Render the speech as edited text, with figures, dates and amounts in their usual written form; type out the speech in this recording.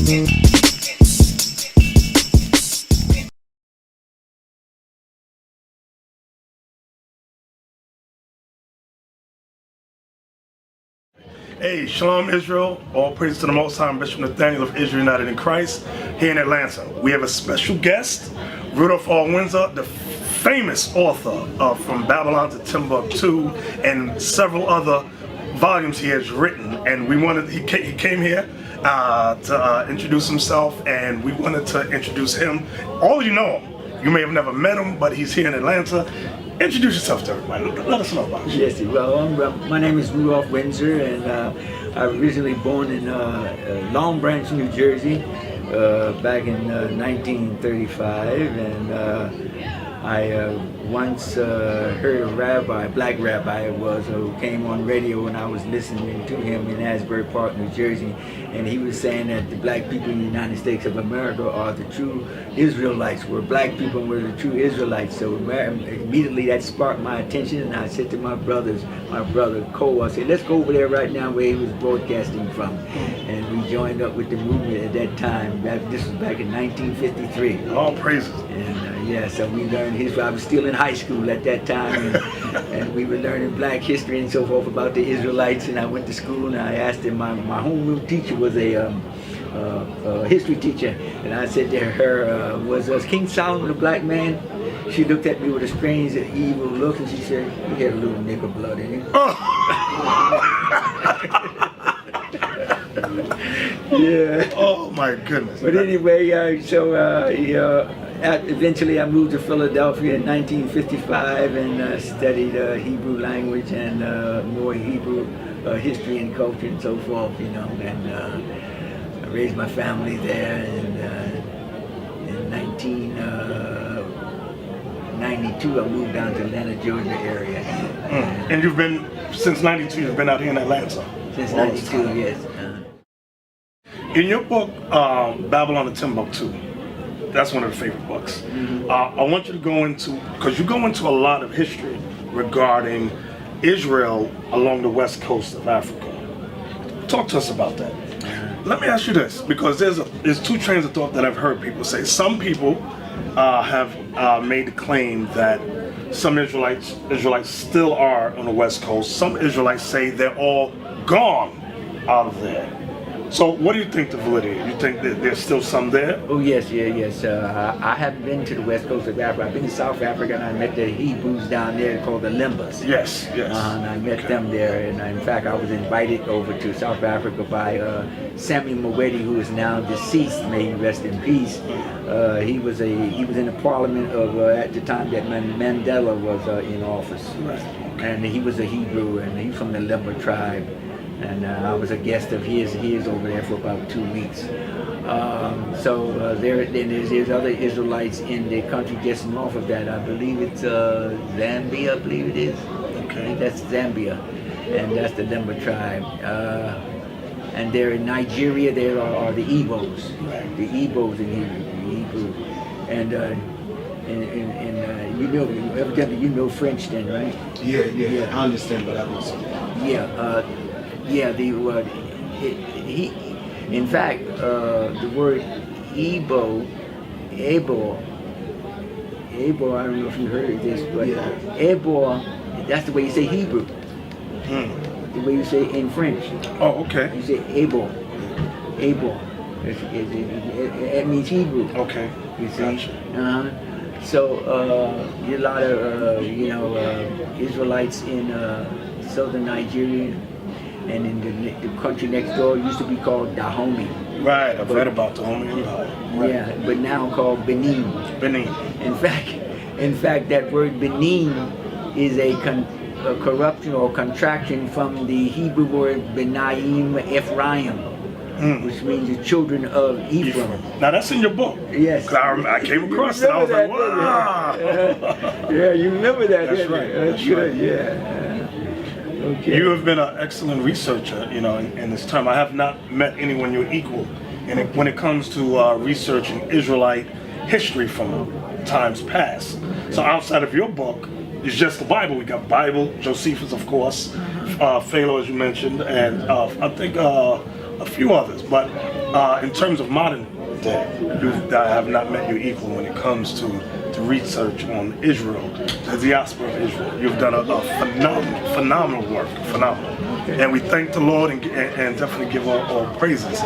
Hey, Shalom Israel, all praise to the Most High, Bishop Nathaniel of Israel United in Christ, here in Atlanta. We have a special guest, Rudolph Windsor, the famous author of From Babylon to Timbuktu and several other volumes he has written. And he came here to introduce himself, and we wanted to introduce him. All of you know him. You may have never met him, but he's here in Atlanta. Introduce yourself to everybody. Let us know about you. Yes, well, my name is Rudolph Windsor, and I was originally born in Long Branch, New Jersey, back in 1935, and I once heard a rabbi, a black rabbi it was, who came on radio, and I was listening to him in Asbury Park, New Jersey, and he was saying that the black people in the United States of America are the true Israelites. We're black people and we're the true Israelites. So immediately that sparked my attention, and I said to my brother Cole, I said, let's go over there right now where he was broadcasting from. And we joined up with the movement at that time. This was back in 1953. All praises. And yeah, so we learned history. I was still in high school at that time, and we were learning black history and so forth about the Israelites. And I went to school, and I asked him, my homeroom teacher was a history teacher, and I said to her, was King Solomon a black man? She looked at me with a strange, evil look, and she said, he had a little nigger blood in him. Yeah. Oh my goodness. But anyway, eventually I moved to Philadelphia in 1955 and studied Hebrew language and more Hebrew history and culture and so forth, you know, and I raised my family there, and in 1992 I moved down to Atlanta, Georgia area. And you've been, since 92, you've been out here in Atlanta? Since 92, yes. In your book, Babylon to Timbuktu, that's one of the favorite books. Mm-hmm. I want you to go into, because you go into a lot of history regarding Israel along the west coast of Africa. Talk to us about that. Let me ask you this, because there's two trains of thought that I've heard people say. Some people have made the claim that some Israelites still are on the west coast. Some Israelites say they're all gone out of there. So what do you think the validity? You think that there's still some there? Oh yes, yes. I have been to the west coast of Africa. I've been to South Africa, and I met the Hebrews down there called the Lembas. Yes. And I met them there, and in fact I was invited over to South Africa by Samuel Mawedi, who is now deceased, may he rest in peace. He was in the parliament of at the time that Mandela was in office. Right. And he was a Hebrew, and he's from the Lemba tribe. And I was a guest of his. He is over there for about 2 weeks. There's other Israelites in the country just north of that. I believe it's Zambia, I believe it is. Okay. That's Zambia, and that's the Lemba tribe. And there in Nigeria, there are the Igbos, Right. the Igbos in Hebrew. And you know, evidently you know French then, right? Yeah. I understand what happens. In fact, the word Igbo, I don't know if you heard of this, but Ebo, that's the way you say Hebrew. The way you say it in French. Oh, okay. You say Ebo. It means Hebrew. Okay. You see? Gotcha. So a lot of Israelites in southern Nigeria, and in the country next door used to be called Dahomey. Right, I've read about Dahomey. Right. Yeah, but now called Benin. In fact, that word Benin is a corruption or contraction from the Hebrew word Benaim Ephraim, which means the children of Ephraim. Now that's in your book. Yes. I came across it. I was like, wow. Yeah, you remember that? That's right. That's good. Right. Yeah. Okay. You have been an excellent researcher, you know, in this time. I have not met anyone your equal when it comes to researching Israelite history from times past. So outside of your book, it's just the Bible. We got Bible, Josephus, of course, Pharaoh, as you mentioned, and I think a few others. But In terms of modern day, I have not met your equal when it comes to research on Israel, the diaspora of Israel. You've done a phenomenal work, phenomenal. And we thank the Lord and definitely give all praises.